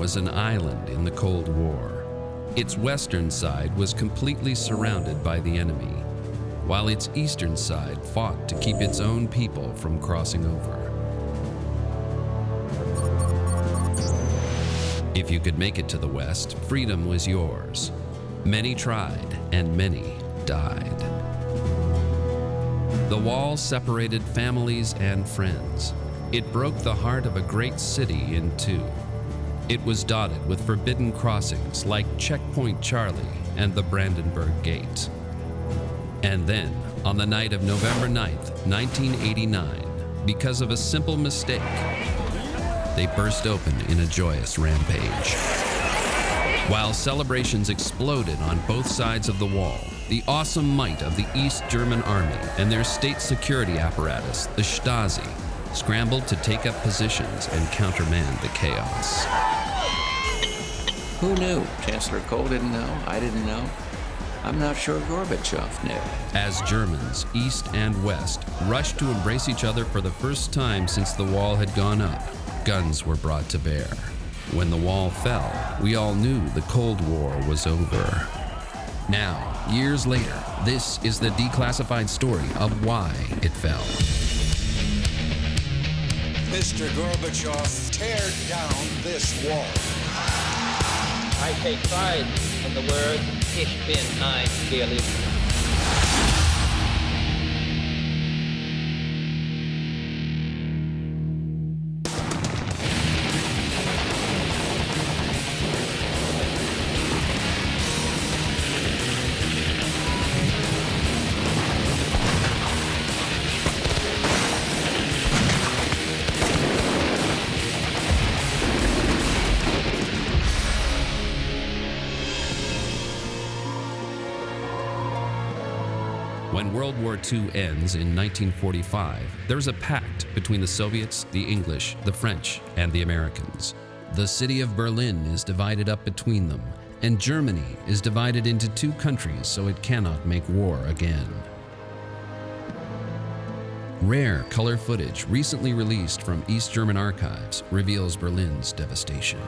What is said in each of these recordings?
was an island in the Cold War. Its western side was completely surrounded by the enemy, while its eastern side fought to keep its own people from crossing over. If you could make it to the west, freedom was yours. Many tried, and many died. The wall separated families and friends. It broke the heart of a great city in two. It was dotted with forbidden crossings like Checkpoint Charlie and the Brandenburg Gate. And then, on the night of November 9th, 1989, because of a simple mistake, they burst open in a joyous rampage. While celebrations exploded on both sides of the wall, the awesome might of the East German army and their state security apparatus, the Stasi, scrambled to take up positions and countermand the chaos. Who knew? Chancellor Kohl didn't know. I didn't know. I'm not sure Gorbachev knew. As Germans, east and west, rushed to embrace each other for the first time since the wall had gone up, guns were brought to bear. When the wall fell, we all knew the Cold War was over. Now, years later, this is the declassified story of why it fell. Mr. Gorbachev, tear down this wall. I take pride in the word, Ich bin ein Berliner. When World War II ends in 1945, there's a pact between the Soviets, the English, the French, and the Americans. The city of Berlin is divided up between them, and Germany is divided into two countries so it cannot make war again. Rare color footage recently released from East German archives reveals Berlin's devastation.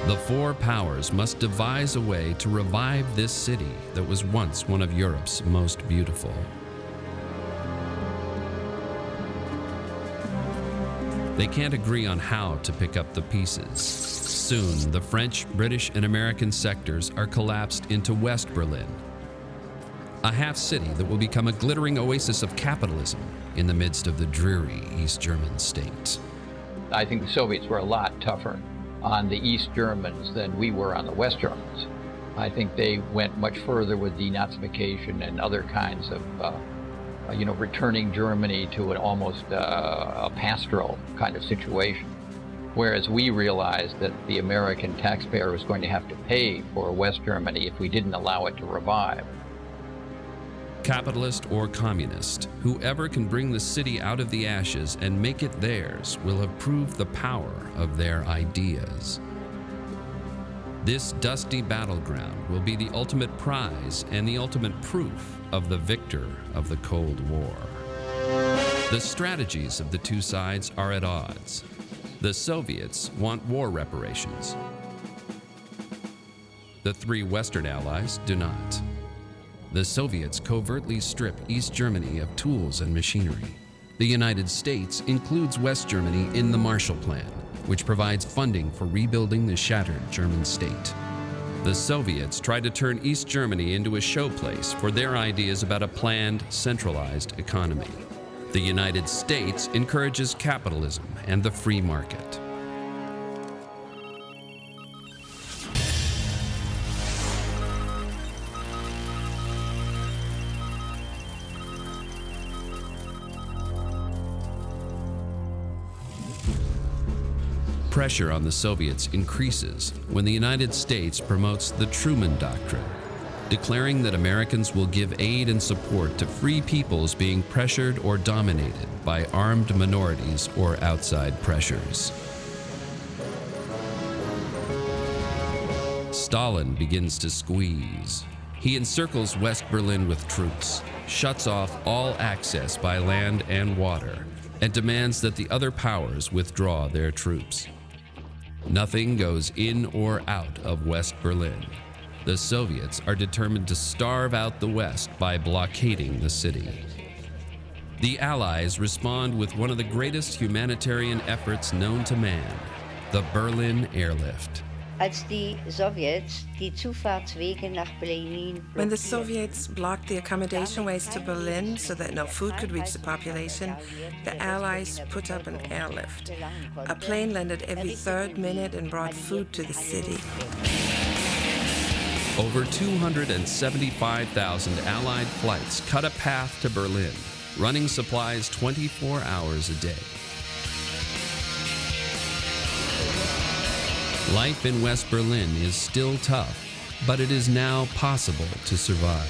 The four powers must devise a way to revive this city that was once one of Europe's most beautiful. They can't agree on how to pick up the pieces. Soon, the French, British, and American sectors are collapsed into West Berlin, a half-city that will become a glittering oasis of capitalism in the midst of the dreary East German state. I think the Soviets were a lot tougher on the East Germans than we were on the West Germans. I think they went much further with denazification and other kinds of, returning Germany to an almost a pastoral kind of situation. Whereas we realized that the American taxpayer was going to have to pay for West Germany if we didn't allow it to revive. Capitalist or communist, whoever can bring the city out of the ashes and make it theirs will have proved the power of their ideas. This dusty battleground will be the ultimate prize and the ultimate proof of the victor of the Cold War. The strategies of the two sides are at odds. The Soviets want war reparations. The three Western allies do not. The Soviets covertly strip East Germany of tools and machinery. The United States includes West Germany in the Marshall Plan, which provides funding for rebuilding the shattered German state. The Soviets try to turn East Germany into a showplace for their ideas about a planned, centralized economy. The United States encourages capitalism and the free market. Pressure on the Soviets increases when the United States promotes the Truman Doctrine, declaring that Americans will give aid and support to free peoples being pressured or dominated by armed minorities or outside pressures. Stalin begins to squeeze. He encircles West Berlin with troops, shuts off all access by land and water, and demands that the other powers withdraw their troops. Nothing goes in or out of West Berlin. The Soviets are determined to starve out the West by blockading the city. The Allies respond with one of the greatest humanitarian efforts known to man, the Berlin Airlift. When the Soviets blocked the accommodation ways to Berlin so that no food could reach the population, the Allies put up an airlift. A plane landed every third minute and brought food to the city. Over 275,000 Allied flights cut a path to Berlin, running supplies 24 hours a day. Life in West Berlin is still tough, but it is now possible to survive.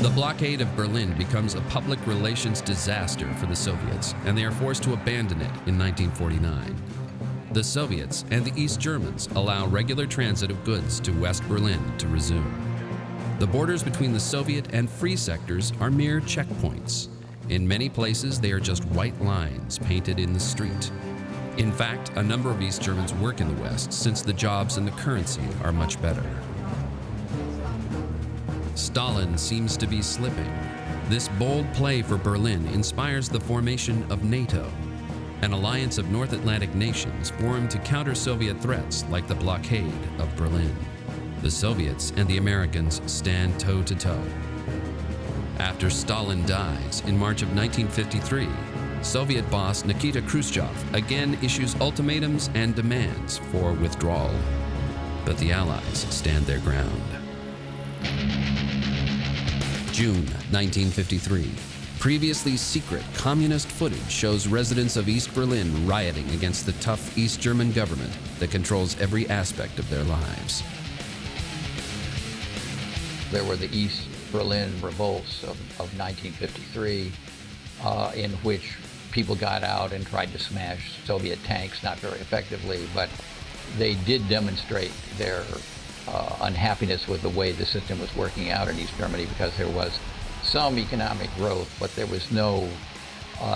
The blockade of Berlin becomes a public relations disaster for the Soviets, and they are forced to abandon it in 1949. The Soviets and the East Germans allow regular transit of goods to West Berlin to resume. The borders between the Soviet and free sectors are mere checkpoints. In many places, they are just white lines painted in the street. In fact, a number of East Germans work in the West since the jobs and the currency are much better. Stalin seems to be slipping. This bold play for Berlin inspires the formation of NATO, an alliance of North Atlantic nations formed to counter Soviet threats like the blockade of Berlin. The Soviets and the Americans stand toe-to-toe. After Stalin dies in March of 1953, Soviet boss Nikita Khrushchev again issues ultimatums and demands for withdrawal. But the Allies stand their ground. June 1953. Previously secret communist footage shows residents of East Berlin rioting against the tough East German government that controls every aspect of their lives. There were the East Berlin revolts of 1953, in which people got out and tried to smash Soviet tanks, not very effectively, but they did demonstrate their unhappiness with the way the system was working out in East Germany, because there was some economic growth, but there was no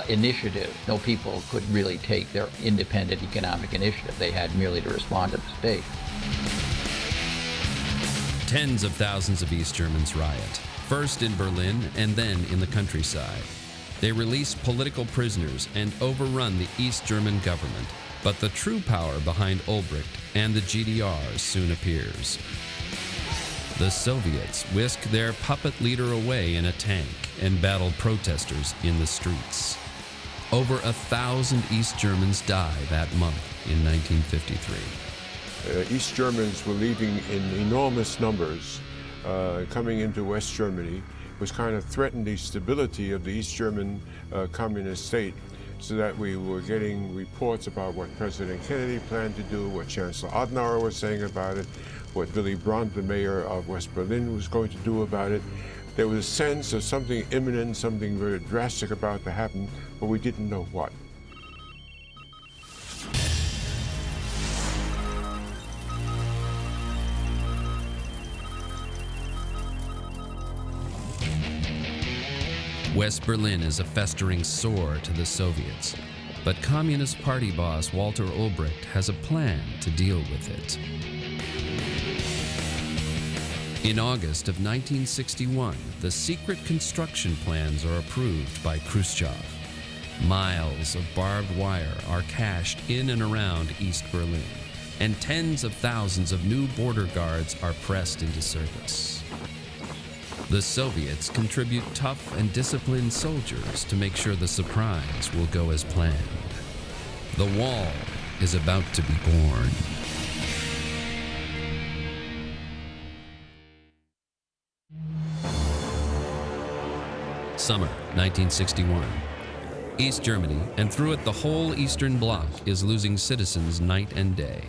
initiative. No people could really take their independent economic initiative. They had merely to respond to the state. Tens of thousands of East Germans riot, first in Berlin and then in the countryside. They release political prisoners and overrun the East German government, but the true power behind Ulbricht and the GDR soon appears. The Soviets whisk their puppet leader away in a tank and battle protesters in the streets. Over 1,000 East Germans die that month in 1953. East Germans were leaving in enormous numbers, coming into West Germany, which kind of threatened the stability of the East German communist state, so that we were getting reports about what President Kennedy planned to do, what Chancellor Adenauer was saying about it, what Willy Brandt, the mayor of West Berlin, was going to do about it. There was a sense of something imminent, something very drastic about to happen, but we didn't know what. West Berlin is a festering sore to the Soviets, but Communist Party boss Walter Ulbricht has a plan to deal with it. In August of 1961, the secret construction plans are approved by Khrushchev. Miles of barbed wire are cached in and around East Berlin, and tens of thousands of new border guards are pressed into service. The Soviets contribute tough and disciplined soldiers to make sure the surprise will go as planned. The wall is about to be born. Summer 1961. East Germany, and through it the whole Eastern Bloc, is losing citizens night and day.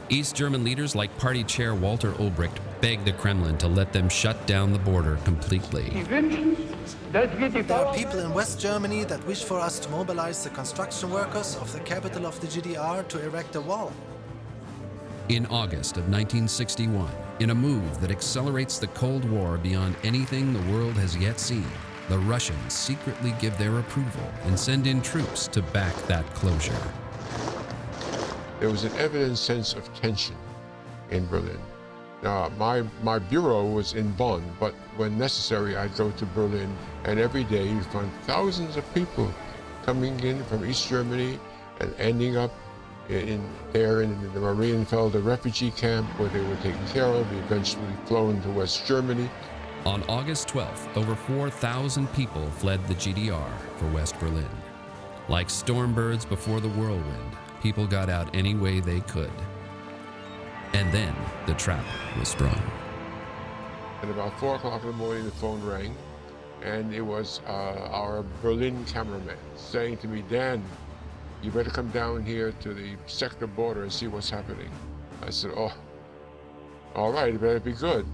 East German leaders like party chair Walter Ulbricht beg the Kremlin to let them shut down the border completely. There are people in West Germany that wish for us to mobilize the construction workers of the capital of the GDR to erect a wall. In August of 1961, in a move that accelerates the Cold War beyond anything the world has yet seen, the Russians secretly give their approval and send in troops to back that closure. There was an evident sense of tension in Berlin. My bureau was in Bonn, but when necessary, I'd go to Berlin, and every day you'd find thousands of people coming in from East Germany and ending up in the Marienfelde refugee camp, where they were taken care of, eventually flown to West Germany. On August 12th, over 4,000 people fled the GDR for West Berlin. Like storm birds before the whirlwind, people got out any way they could. And then the trap was sprung. At about 4 o'clock in the morning, the phone rang, and it was our Berlin cameraman saying to me, "Dan, you better come down here to the sector border and see what's happening." I said, "Oh, all right, it better be good."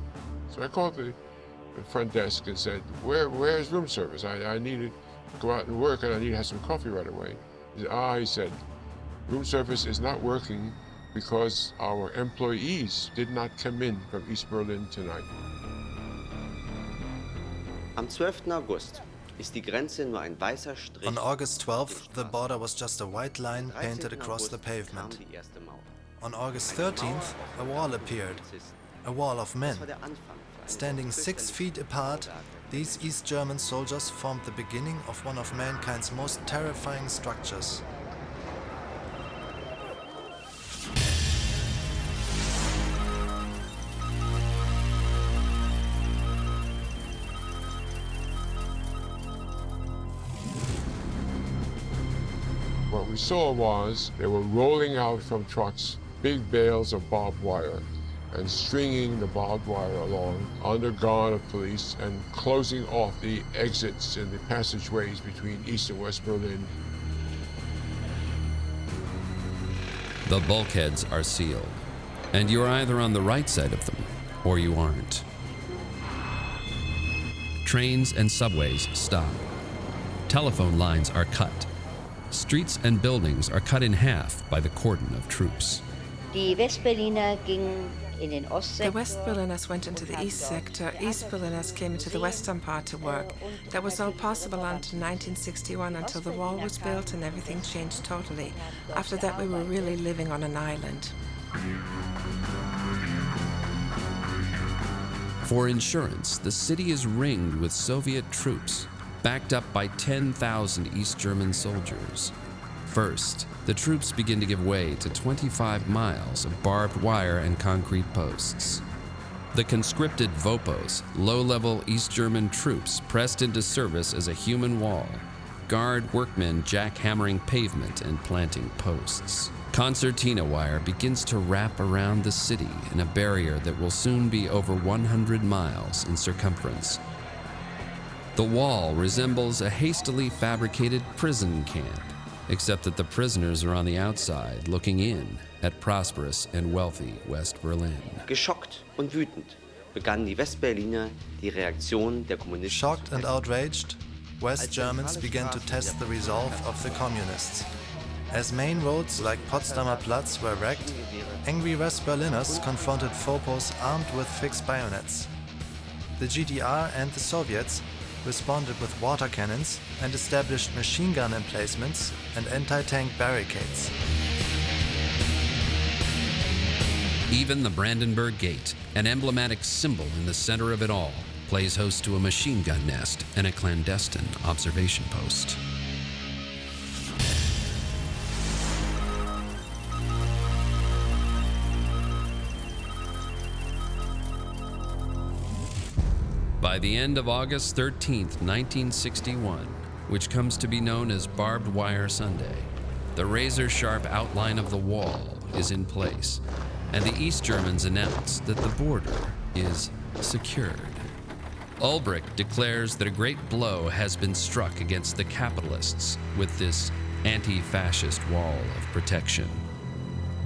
So I called the front desk and said, where's room service? I need to go out and work, and I need to have some coffee right away. He said, "Room service is not working because our employees did not come in from East Berlin tonight." Am 12. August ist die Grenze nur ein weißer Strich. On August 12th, the border was just a white line painted across the pavement. On August 13th, a wall appeared, a wall of men. Standing 6 feet apart, these East German soldiers formed the beginning of one of mankind's most terrifying structures. What we saw was they were rolling out from trucks big bales of barbed wire and stringing the barbed wire along under guard of police and closing off the exits and the passageways between East and West Berlin. The bulkheads are sealed, and you're either on the right side of them or you aren't. Trains and subways stop. Telephone lines are cut. Streets and buildings are cut in half by the cordon of troops. The West Berliners went into the East sector, East Berliners came into the western part to work. That was all possible until 1961, until the wall was built and everything changed totally. After that, we were really living on an island. For insurance, the city is ringed with Soviet troops, backed up by 10,000 East German soldiers. First, the troops begin to give way to 25 miles of barbed wire and concrete posts. The conscripted Vopos, low-level East German troops pressed into service as a human wall, guard workmen jackhammering pavement and planting posts. Concertina wire begins to wrap around the city in a barrier that will soon be over 100 miles in circumference. The wall resembles a hastily fabricated prison camp, except that the prisoners are on the outside looking in at prosperous and wealthy West Berlin. Geschockt und wütend begannen die Westberliner die Reaktion der Kommunisten. Shocked and outraged, West Germans began to test the resolve of the communists. As main roads like Potsdamer Platz were wrecked, angry West Berliners confronted Vopos armed with fixed bayonets. The GDR and the Soviets responded with water cannons and established machine gun emplacements and anti-tank barricades. Even the Brandenburg Gate, an emblematic symbol in the center of it all, plays host to a machine gun nest and a clandestine observation post. By the end of August 13th, 1961, which comes to be known as Barbed Wire Sunday, the razor-sharp outline of the wall is in place, and the East Germans announce that the border is secured. Ulbricht declares that a great blow has been struck against the capitalists with this anti-fascist wall of protection.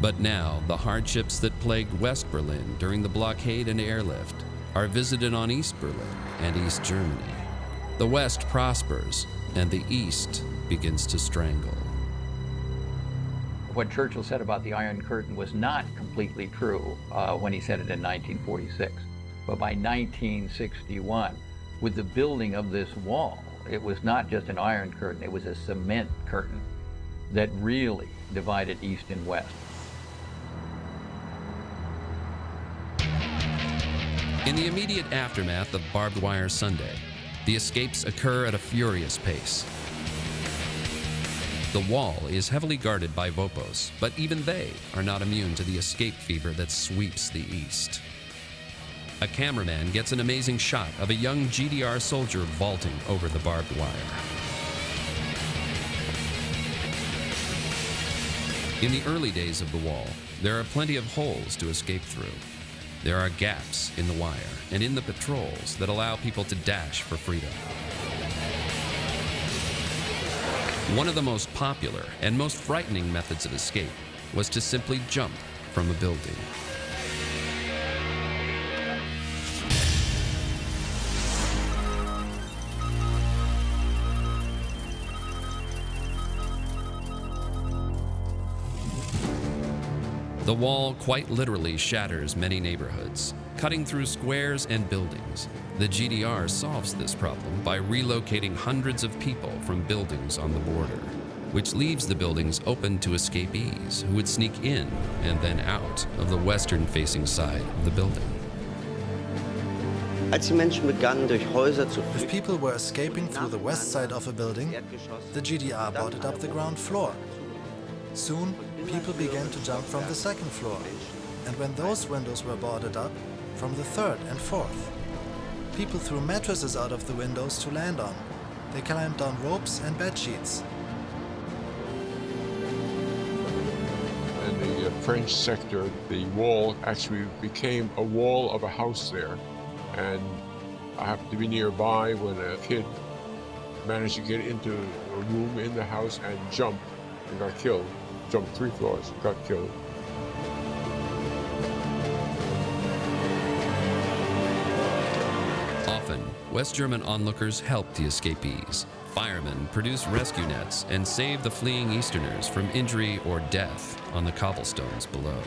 But now, the hardships that plagued West Berlin during the blockade and airlift are visited on East Berlin and East Germany. The West prospers, and the East begins to strangle. What Churchill said about the Iron Curtain was not completely true when he said it in 1946. But by 1961, with the building of this wall, it was not just an iron curtain, it was a cement curtain that really divided East and West. In the immediate aftermath of Barbed Wire Sunday, the escapes occur at a furious pace. The wall is heavily guarded by Vopos, but even they are not immune to the escape fever that sweeps the East. A cameraman gets an amazing shot of a young GDR soldier vaulting over the barbed wire. In the early days of the wall, there are plenty of holes to escape through. There are gaps in the wire and in the patrols that allow people to dash for freedom. One of the most popular and most frightening methods of escape was to simply jump from a building. The wall quite literally shatters many neighborhoods, cutting through squares and buildings. The GDR solves this problem by relocating hundreds of people from buildings on the border, which leaves the buildings open to escapees who would sneak in and then out of the western-facing side of the building. If people were escaping through the west side of a building, the GDR boarded up the ground floor. Soon, people began to jump from the second floor, and when those windows were boarded up, from the third and fourth. People threw mattresses out of the windows to land on. They climbed on ropes and bed sheets. In the French sector, the wall actually became a wall of a house there, and I happened to be nearby when a kid managed to get into a room in the house and jumped and got killed. Jumped 3 floors, got killed. Often, West German onlookers helped the escapees. Firemen produced rescue nets and saved the fleeing Easterners from injury or death on the cobblestones below.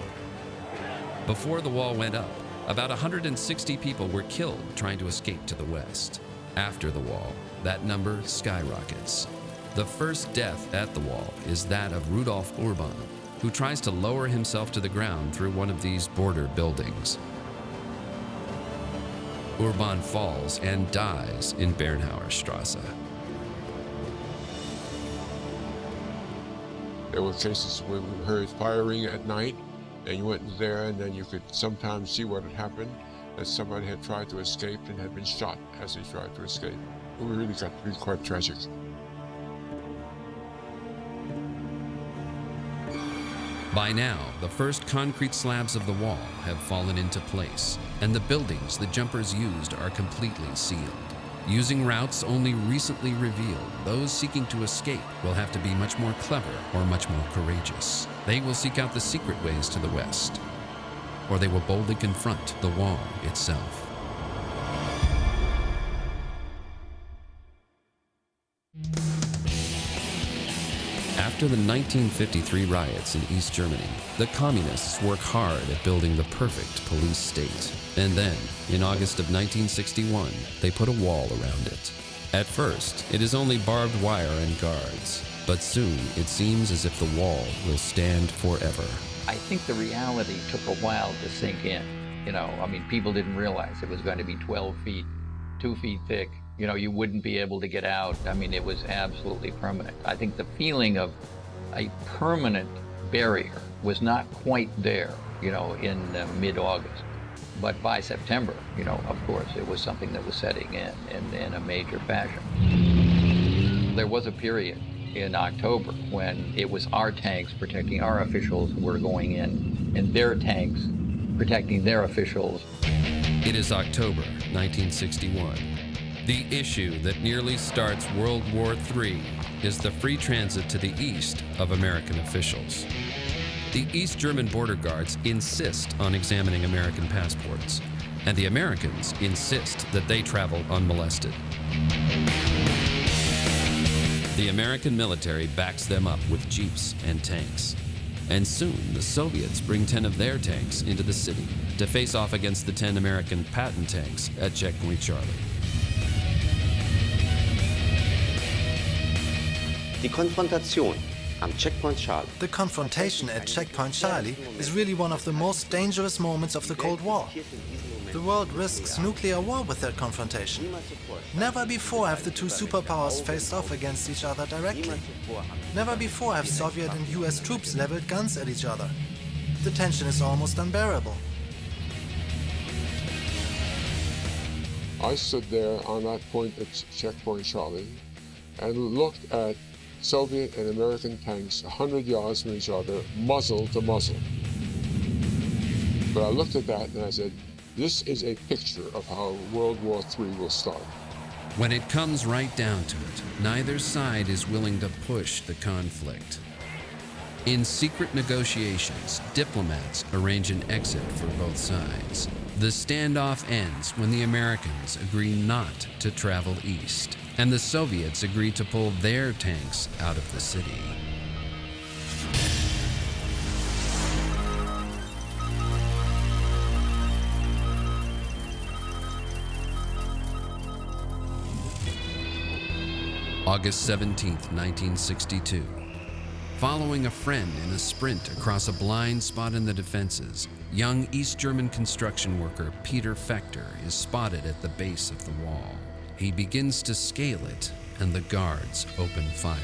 Before the wall went up, about 160 people were killed trying to escape to the west. After the wall, that number skyrockets. The first death at the wall is that of Rudolf Urban, who tries to lower himself to the ground through one of these border buildings. Urban falls and dies in Bernhauerstrasse. There were cases where we heard firing at night, and you went there, and then you could sometimes see what had happened, that somebody had tried to escape and had been shot as they tried to escape. It really got to be quite tragic. By now, the first concrete slabs of the wall have fallen into place, and the buildings the jumpers used are completely sealed. Using routes only recently revealed, those seeking to escape will have to be much more clever or much more courageous. They will seek out the secret ways to the west, or they will boldly confront the wall itself. After the 1953 riots in East Germany, the communists worked hard at building the perfect police state. And then, in August of 1961, they put a wall around it. At first, it is only barbed wire and guards, but soon it seems as if the wall will stand forever. I think the reality took a while to sink in. People didn't realize it was going to be 12 feet, 2 feet thick. You wouldn't be able to get out. It was absolutely permanent. I think the feeling of a permanent barrier was not quite there, in mid-August. But by September, of course, it was something that was setting in a major fashion. There was a period in October when it was our tanks protecting our officials who were going in, and their tanks protecting their officials. It is October 1961. The issue that nearly starts World War III is the free transit to the east of American officials. The East German border guards insist on examining American passports, and the Americans insist that they travel unmolested. The American military backs them up with jeeps and tanks. And soon, the Soviets bring 10 of their tanks into the city to face off against the 10 American Patton tanks at Checkpoint Charlie. Die Konfrontation am Checkpoint Charlie. The confrontation at Checkpoint Charlie is really one of the most dangerous moments of the Cold War. The world risks nuclear war with that confrontation. Never before have the two superpowers faced off against each other directly. Never before have Soviet and US troops leveled guns at each other. The tension is almost unbearable. I stood there on that point at Checkpoint Charlie and looked at Soviet and American tanks 100 yards from each other, muzzle to muzzle. But I looked at that and I said, this is a picture of how World War III will start. When it comes right down to it, neither side is willing to push the conflict. In secret negotiations, diplomats arrange an exit for both sides. The standoff ends when the Americans agree not to travel east, and the Soviets agree to pull their tanks out of the city. August 17, 1962. Following a friend in a sprint across a blind spot in the defenses, young East German construction worker Peter Fechter is spotted at the base of the wall. He begins to scale it, and the guards open fire.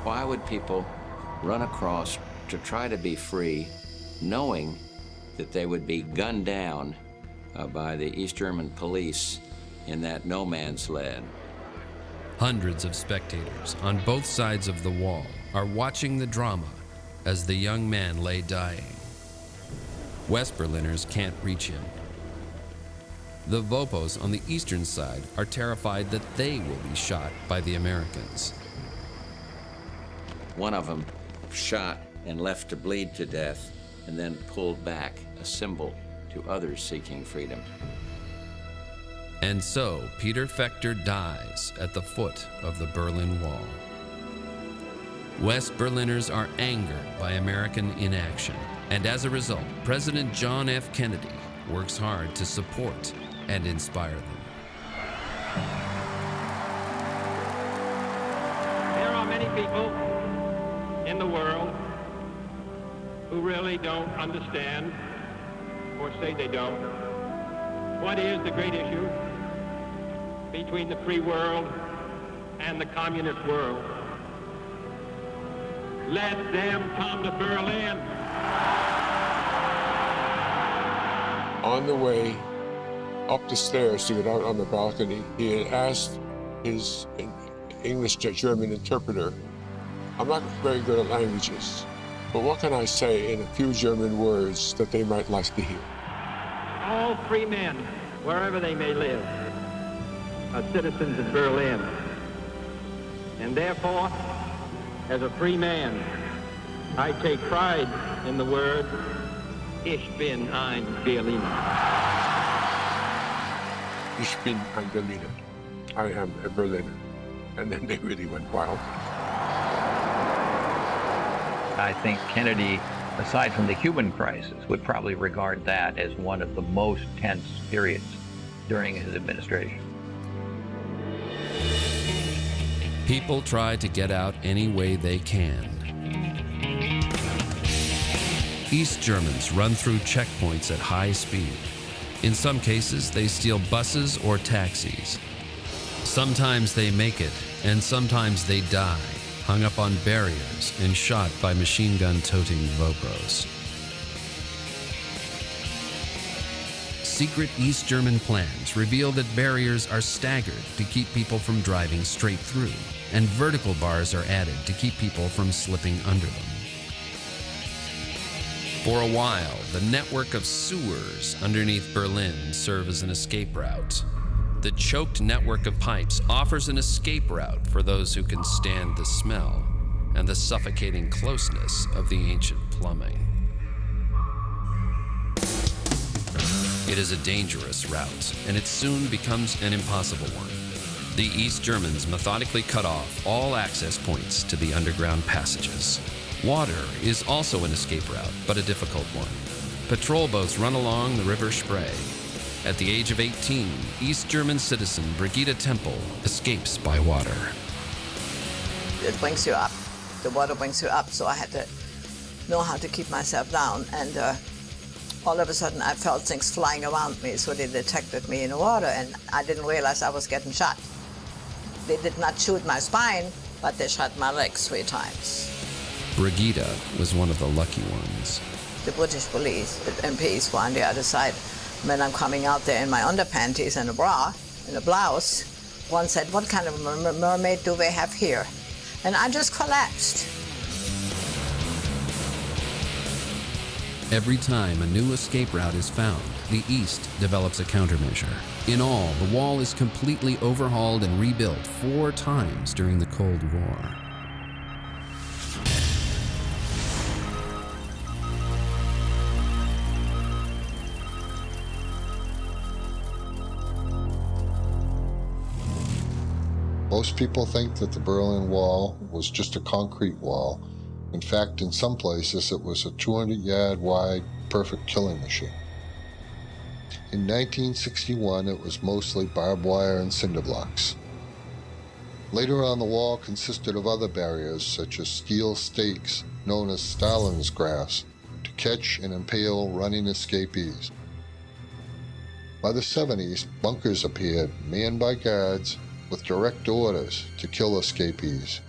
Why would people run across to try to be free, knowing that they would be gunned down by the East German police in that no man's land? Hundreds of spectators on both sides of the wall are watching the drama as the young man lay dying. West Berliners can't reach him. The Vopos on the eastern side are terrified that they will be shot by the Americans. One of them shot and left to bleed to death, and then pulled back, a symbol to others seeking freedom. And so, Peter Fechter dies at the foot of the Berlin Wall. West Berliners are angered by American inaction, and as a result, President John F. Kennedy works hard to support and inspire them. There are many people in the world who really don't understand, or say they don't, what is the great issue between the free world and the communist world. Let them come to Berlin. On the way up the stairs to get out on the balcony, he had asked his English-German interpreter, I'm not very good at languages, but what can I say in a few German words that they might like to hear? All free men, wherever they may live, are citizens of Berlin. And therefore, as a free man, I take pride in the word, Ich bin ein Berliner. Ich bin ein Berliner. I am a Berliner. And then they really went wild. I think Kennedy, aside from the Cuban crisis, would probably regard that as one of the most tense periods during his administration. People try to get out any way they can. East Germans run through checkpoints at high speed. In some cases, they steal buses or taxis. Sometimes they make it, and sometimes they die, hung up on barriers and shot by machine gun-toting Vopos. Secret East German plans reveal that barriers are staggered to keep people from driving straight through, and vertical bars are added to keep people from slipping under them. For a while, the network of sewers underneath Berlin serve as an escape route. The choked network of pipes offers an escape route for those who can stand the smell and the suffocating closeness of the ancient plumbing. It is a dangerous route, and it soon becomes an impossible one. The East Germans methodically cut off all access points to the underground passages. Water is also an escape route, but a difficult one. Patrol boats run along the River Spree. At the age of 18, East German citizen Brigitte Temple escapes by water. It brings you up. The water brings you up, so I had to know how to keep myself down. And all of a sudden, I felt things flying around me, so they detected me in the water, and I didn't realize I was getting shot. They did not shoot my spine, but they shot my legs 3 times. Brigitte was one of the lucky ones. The British police, the MPs, were on the other side. When I'm coming out there in my underpanties and a bra and a blouse, one said, "What kind of mermaid do they have here?" And I just collapsed. Every time a new escape route is found, the East develops a countermeasure. In all, the wall is completely overhauled and rebuilt 4 times during the Cold War. Most people think that the Berlin Wall was just a concrete wall. In fact, in some places, it was a 200-yard wide, perfect killing machine. In 1961, it was mostly barbed wire and cinder blocks. Later on, the wall consisted of other barriers, such as steel stakes, known as Stalin's graphs, to catch and impale running escapees. By the 70s, bunkers appeared, manned by guards, with direct orders to kill escapees.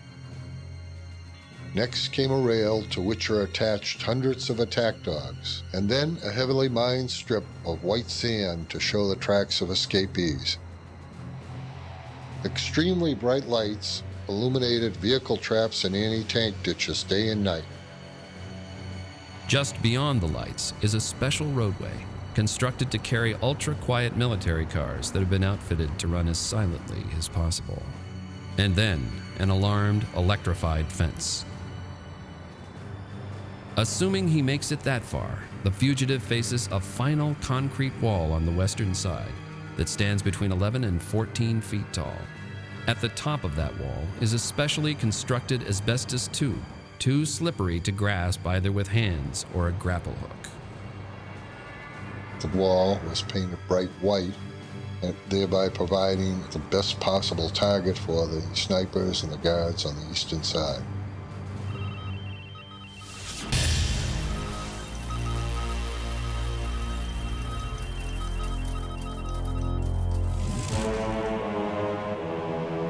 Next came a rail to which are attached hundreds of attack dogs, and then a heavily mined strip of white sand to show the tracks of escapees. Extremely bright lights illuminated vehicle traps and anti-tank ditches day and night. Just beyond the lights is a special roadway constructed to carry ultra-quiet military cars that have been outfitted to run as silently as possible. And then, an alarmed, electrified fence. Assuming he makes it that far, the fugitive faces a final concrete wall on the western side that stands between 11 and 14 feet tall. At the top of that wall is a specially constructed asbestos tube, too slippery to grasp either with hands or a grapple hook. The wall was painted bright white, and thereby providing the best possible target for the snipers and the guards on the eastern side.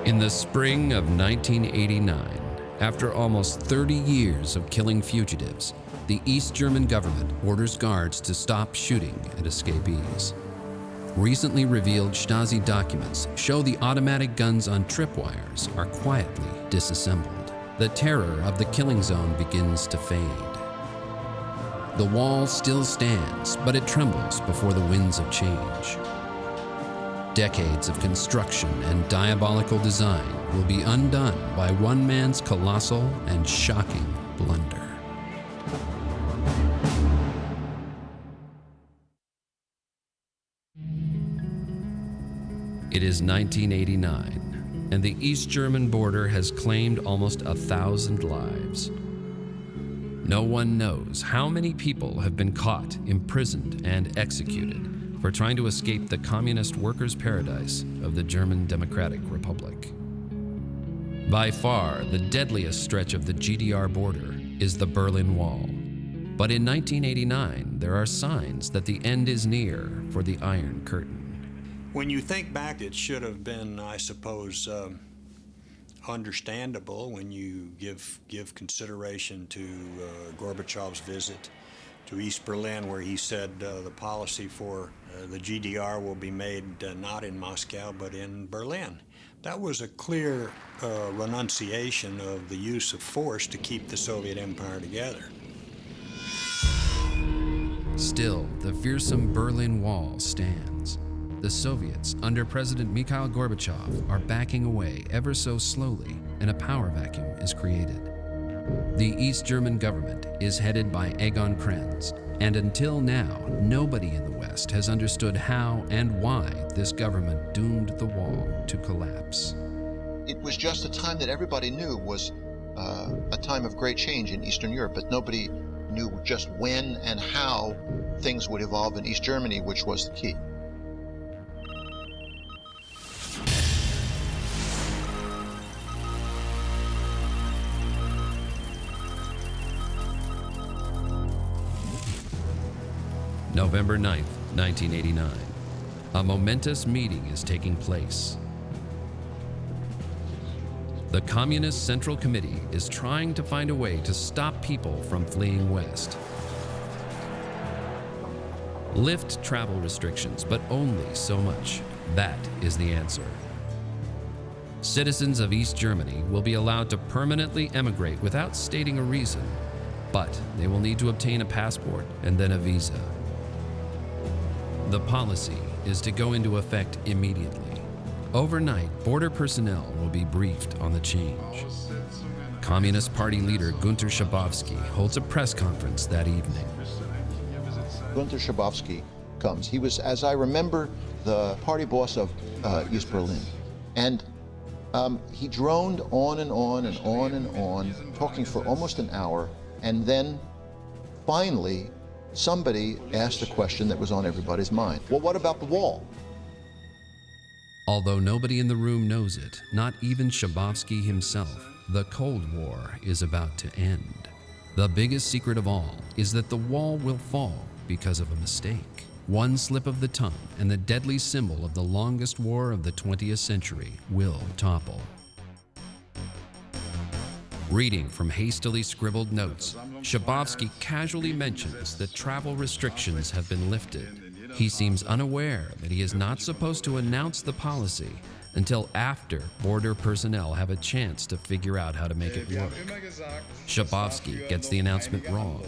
In the spring of 1989, after almost 30 years of killing fugitives, the East German government orders guards to stop shooting at escapees. Recently revealed Stasi documents show the automatic guns on tripwires are quietly disassembled. The terror of the killing zone begins to fade. The wall still stands, but it trembles before the winds of change. Decades of construction and diabolical design will be undone by one man's colossal and shocking blunder. It is 1989, and the East German border has claimed almost 1,000 lives. No one knows how many people have been caught, imprisoned, and executed for trying to escape the communist workers' paradise of the German Democratic Republic. By far, the deadliest stretch of the GDR border is the Berlin Wall. But in 1989, there are signs that the end is near for the Iron Curtain. When you think back, it should have been, I suppose, understandable when you give consideration to Gorbachev's visit to East Berlin, where he said the policy for the GDR will be made not in Moscow but in Berlin. That was a clear renunciation of the use of force to keep the Soviet Empire together. Still, the fearsome Berlin Wall stands. The Soviets, under President Mikhail Gorbachev, are backing away ever so slowly, and a power vacuum is created. The East German government is headed by Egon Krenz, And until now, nobody in the West has understood how and why this government doomed the wall to collapse. It was just a time that everybody knew was a time of great change in Eastern Europe, but nobody knew just when and how things would evolve in East Germany, which was the key. November 9th, 1989. A momentous meeting is taking place. The Communist Central Committee is trying to find a way to stop people from fleeing west. Lift travel restrictions, but only so much. That is the answer. Citizens of East Germany will be allowed to permanently emigrate without stating a reason, but they will need to obtain a passport and then a visa. The policy is to go into effect immediately. Overnight, border personnel will be briefed on the change. Communist Party leader Günter Schabowski holds a press conference that evening. Günter Schabowski comes. He was, as I remember, the party boss of East Berlin. And he droned on and on and on and on, talking for almost an hour, and then finally somebody asked a question that was on everybody's mind. Well, what about the wall? Although nobody in the room knows it, not even Schabowski himself, the Cold War is about to end. The biggest secret of all is that the wall will fall because of a mistake. One slip of the tongue and the deadly symbol of the longest war of the 20th century will topple. Reading from hastily scribbled notes, Schabowski casually mentions that travel restrictions have been lifted. He seems unaware that he is not supposed to announce the policy until after border personnel have a chance to figure out how to make it work. Schabowski gets the announcement wrong,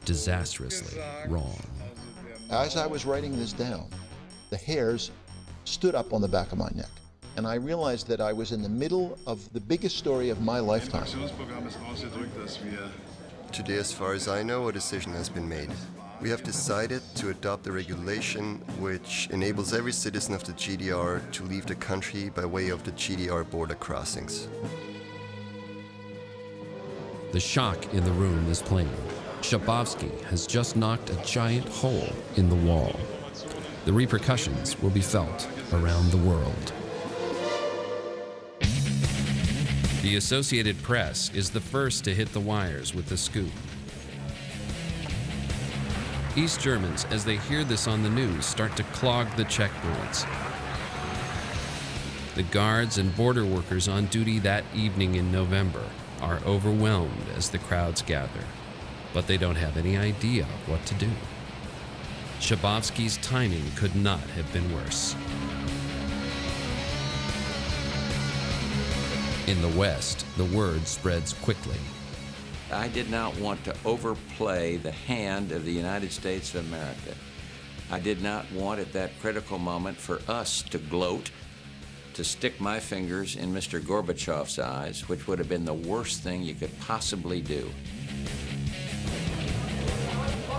disastrously wrong. As I was writing this down, the hairs stood up on the back of my neck. And I realized that I was in the middle of the biggest story of my lifetime. Today, as far as I know, a decision has been made. We have decided to adopt a regulation which enables every citizen of the GDR to leave the country by way of the GDR border crossings. The shock in the room is plain. Schabowski has just knocked a giant hole in the wall. The repercussions will be felt around the world. The Associated Press is the first to hit the wires with the scoop. East Germans, as they hear this on the news, start to clog the checkpoints. The guards and border workers on duty that evening in November are overwhelmed as the crowds gather, but they don't have any idea what to do. Schabowski's timing could not have been worse. In the West, the word spreads quickly. I did not want to overplay the hand of the United States of America. I did not want at that critical moment for us to gloat, to stick my fingers in Mr. Gorbachev's eyes, which would have been the worst thing you could possibly do.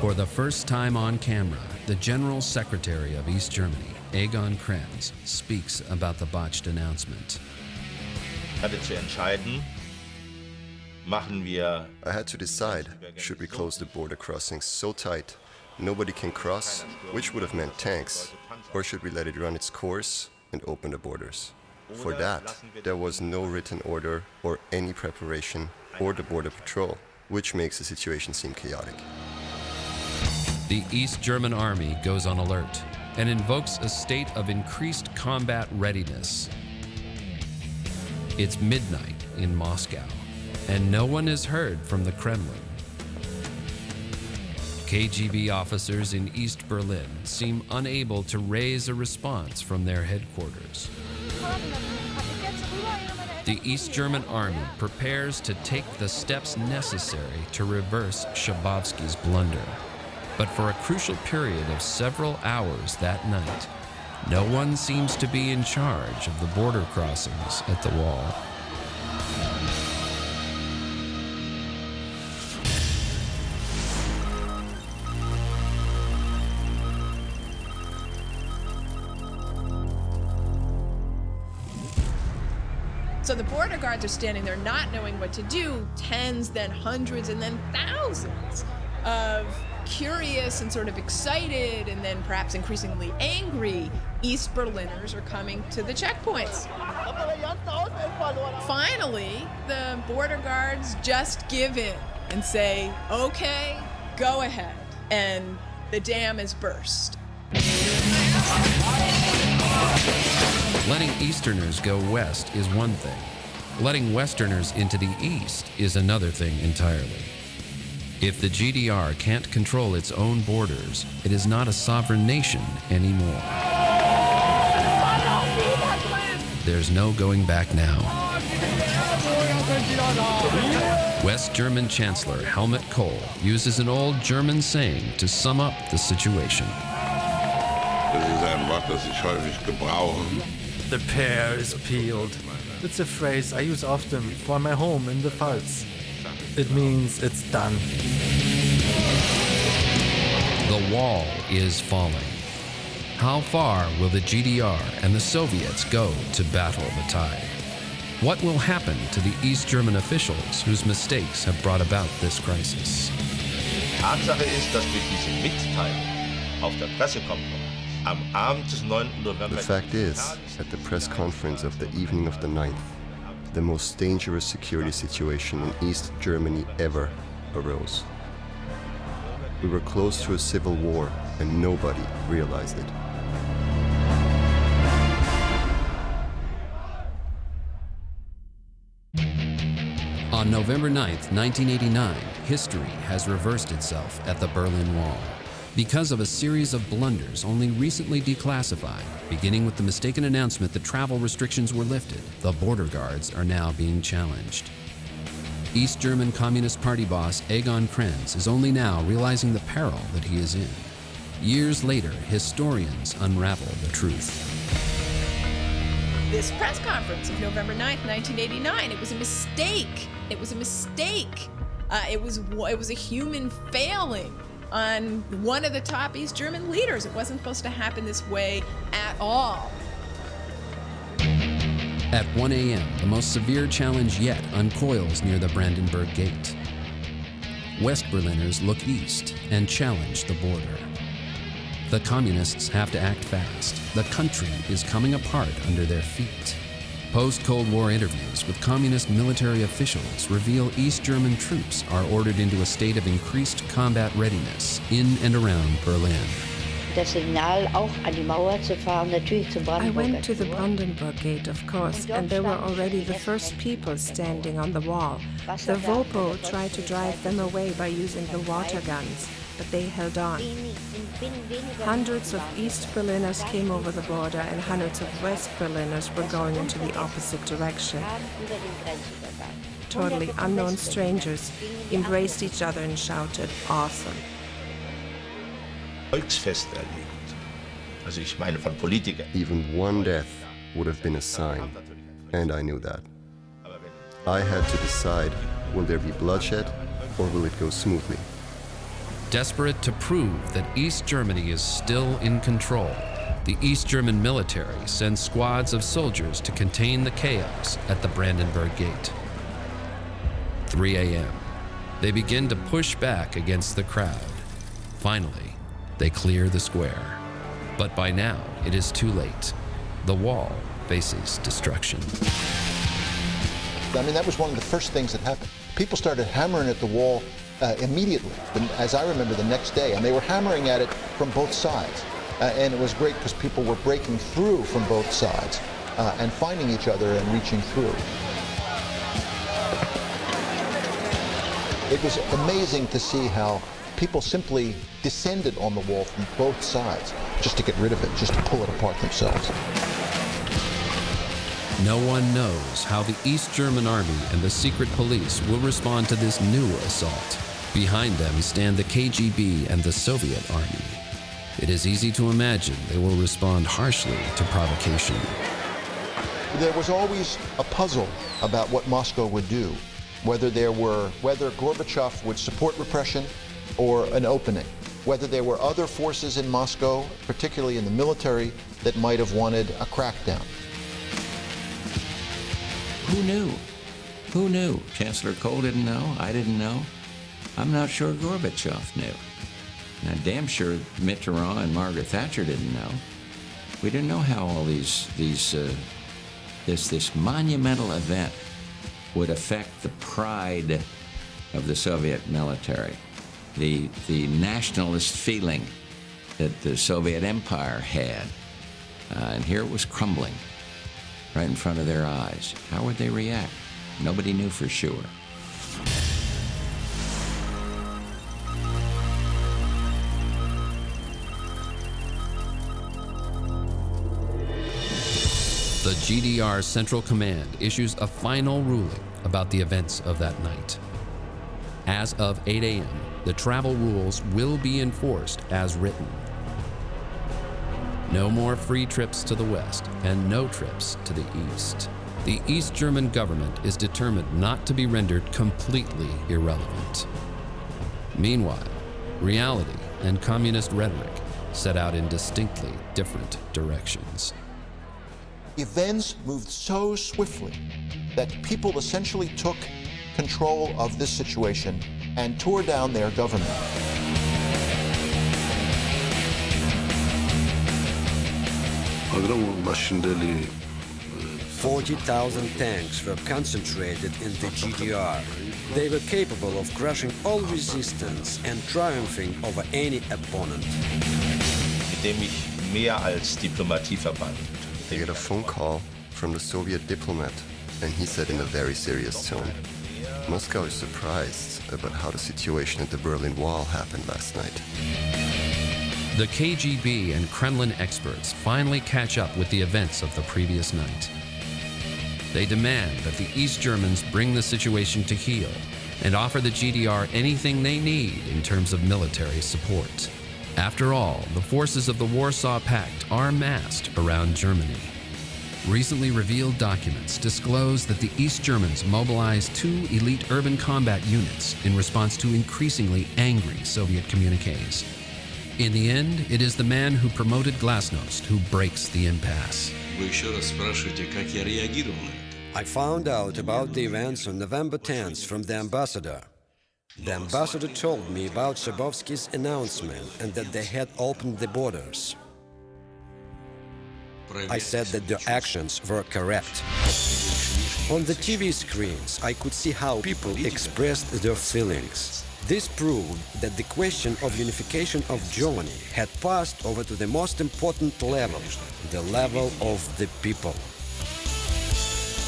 For the first time on camera, the General Secretary of East Germany, Egon Krenz, speaks about the botched announcement. I had to decide, should we close the border crossings so tight nobody can cross, which would have meant tanks, or should we let it run its course and open the borders? For that, there was no written order or any preparation or the border patrol, which makes the situation seem chaotic. The East German army goes on alert and invokes a state of increased combat readiness. It's midnight in Moscow, and no one is heard from the Kremlin. KGB officers in East Berlin seem unable to raise a response from their headquarters. The East German army prepares to take the steps necessary to reverse Schabowski's blunder. But for a crucial period of several hours that night, no one seems to be in charge of the border crossings at the wall. So the border guards are standing there not knowing what to do, tens, then hundreds, and then thousands of curious and sort of excited and then perhaps increasingly angry East Berliners are coming to the checkpoints. Finally, the border guards just give in and say, okay, go ahead. And the dam is burst. Letting Easterners go west is one thing. Letting Westerners into the East is another thing entirely. If the GDR can't control its own borders, it is not a sovereign nation anymore. There's no going back now. West German Chancellor Helmut Kohl uses an old German saying to sum up the situation. The pear is peeled. It's a phrase I use often for my home in the Pfalz. It means it's done. The wall is falling. How far will the GDR and the Soviets go to battle the tide? What will happen to the East German officials whose mistakes have brought about this crisis? Tatsache ist, dass durch diese Mitteilung auf der Pressekonferenz am Abend des 9. November. The fact is, at the press conference of the evening of the 9th, the most dangerous security situation in East Germany ever arose. We were close to a civil war and nobody realized it. On November 9th, 1989, history has reversed itself at the Berlin Wall. Because of a series of blunders only recently declassified, beginning with the mistaken announcement that travel restrictions were lifted, the border guards are now being challenged. East German Communist Party boss Egon Krenz is only now realizing the peril that he is in. Years later, historians unravel the truth. This press conference of November 9th, 1989, it was a mistake. It was a mistake. It was a human failing on one of the top East German leaders. It wasn't supposed to happen this way at all. At 1 a.m., the most severe challenge yet uncoils near the Brandenburg Gate. West Berliners look east and challenge the border. The communists have to act fast. The country is coming apart under their feet. Post-Cold War interviews with communist military officials reveal East German troops are ordered into a state of increased combat readiness in and around Berlin. I went to the Brandenburg Gate, of course, and there were already the first people standing on the wall. The Vopo tried to drive them away by using the water guns, but they held on. Hundreds of East Berliners came over the border and hundreds of West Berliners were going into the opposite direction. Totally unknown strangers embraced each other and shouted, "Awesome." Even one death would have been a sign, and I knew that. I had to decide, will there be bloodshed or will it go smoothly? Desperate to prove that East Germany is still in control, the East German military sends squads of soldiers to contain the chaos at the Brandenburg Gate. 3 a.m. They begin to push back against the crowd. Finally, they clear the square. But by now, it is too late. The wall faces destruction. I mean, that was one of the first things that happened. People started hammering at the wall immediately, as I remember, the next day, and they were hammering at it from both sides. And it was great because people were breaking through from both sides and finding each other and reaching through. It was amazing to see how people simply descended on the wall from both sides just to get rid of it, just to pull it apart themselves. No one knows how the East German army and the secret police will respond to this new assault. Behind them stand the KGB and the Soviet army. It is easy to imagine they will respond harshly to provocation. There was always a puzzle about what Moscow would do, whether Gorbachev would support repression or an opening, whether there were other forces in Moscow, particularly in the military, that might have wanted a crackdown. Who knew? Who knew? Chancellor Kohl didn't know. I didn't know. I'm not sure Gorbachev knew. And I'm damn sure Mitterrand and Margaret Thatcher didn't know. We didn't know how all this monumental event would affect the pride of the Soviet military, the nationalist feeling that the Soviet Empire had. And here it was crumbling right in front of their eyes. How would they react? Nobody knew for sure. The GDR Central Command issues a final ruling about the events of that night. As of 8 a.m., the travel rules will be enforced as written. No more free trips to the west and no trips to the east. The East German government is determined not to be rendered completely irrelevant. Meanwhile, reality and communist rhetoric set out in distinctly different directions. Events moved so swiftly that people essentially took control of this situation and tore down their government. Огромном машинделии 40,000 tanks were concentrated in the GDR. They were capable of crushing all resistance and triumphing over any opponent. Mit dem ich mehr als Diplomatie verband. They get a phone call from the Soviet diplomat, and he said in a very serious tone, Moscow is surprised about how the situation at the Berlin Wall happened last night. The KGB and Kremlin experts finally catch up with the events of the previous night. They demand that the East Germans bring the situation to heel and offer the GDR anything they need in terms of military support. After all, the forces of the Warsaw Pact are massed around Germany. Recently revealed documents disclose that the East Germans mobilized 2 elite urban combat units in response to increasingly angry Soviet communiques. In the end, it is the man who promoted Glasnost who breaks the impasse. Вы еще раз спрашиваете, как я реагировал на это? I found out about the events on November 10th from the ambassador. The ambassador told me about Shabovsky's announcement and that they had opened the borders. I said that their actions were correct. On the TV screens, I could see how people expressed their feelings. This proved that the question of unification of Germany had passed over to the most important level, the level of the people.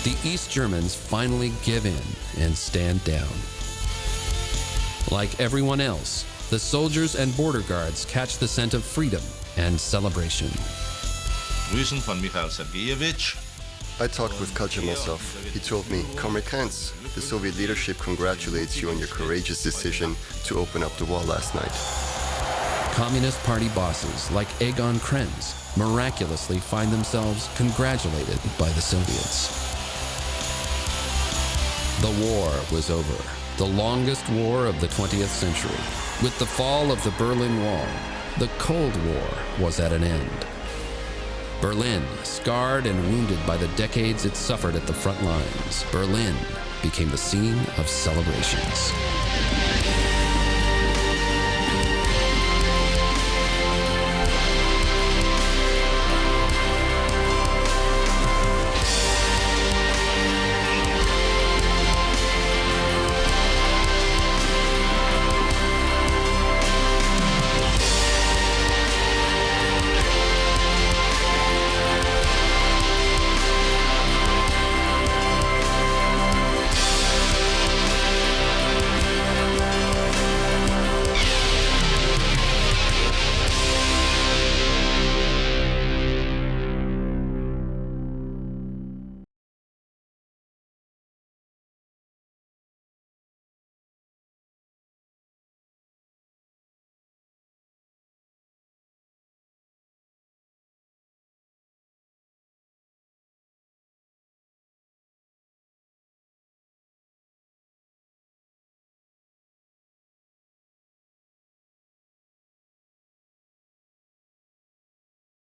The East Germans finally give in and stand down. Like everyone else, the soldiers and border guards catch the scent of freedom and celebration. Grüßen von Mikhail Sergeyevich. I talked with Kajamasov. He told me, Comrade Kantz, the Soviet leadership congratulates you on your courageous decision to open up the wall last night. Communist Party bosses like Egon Krenz miraculously find themselves congratulated by the Soviets. The war was over, the longest war of the 20th century. With the fall of the Berlin Wall, the Cold War was at an end. Berlin, scarred and wounded by the decades it suffered at the front lines, Berlin became the scene of celebrations.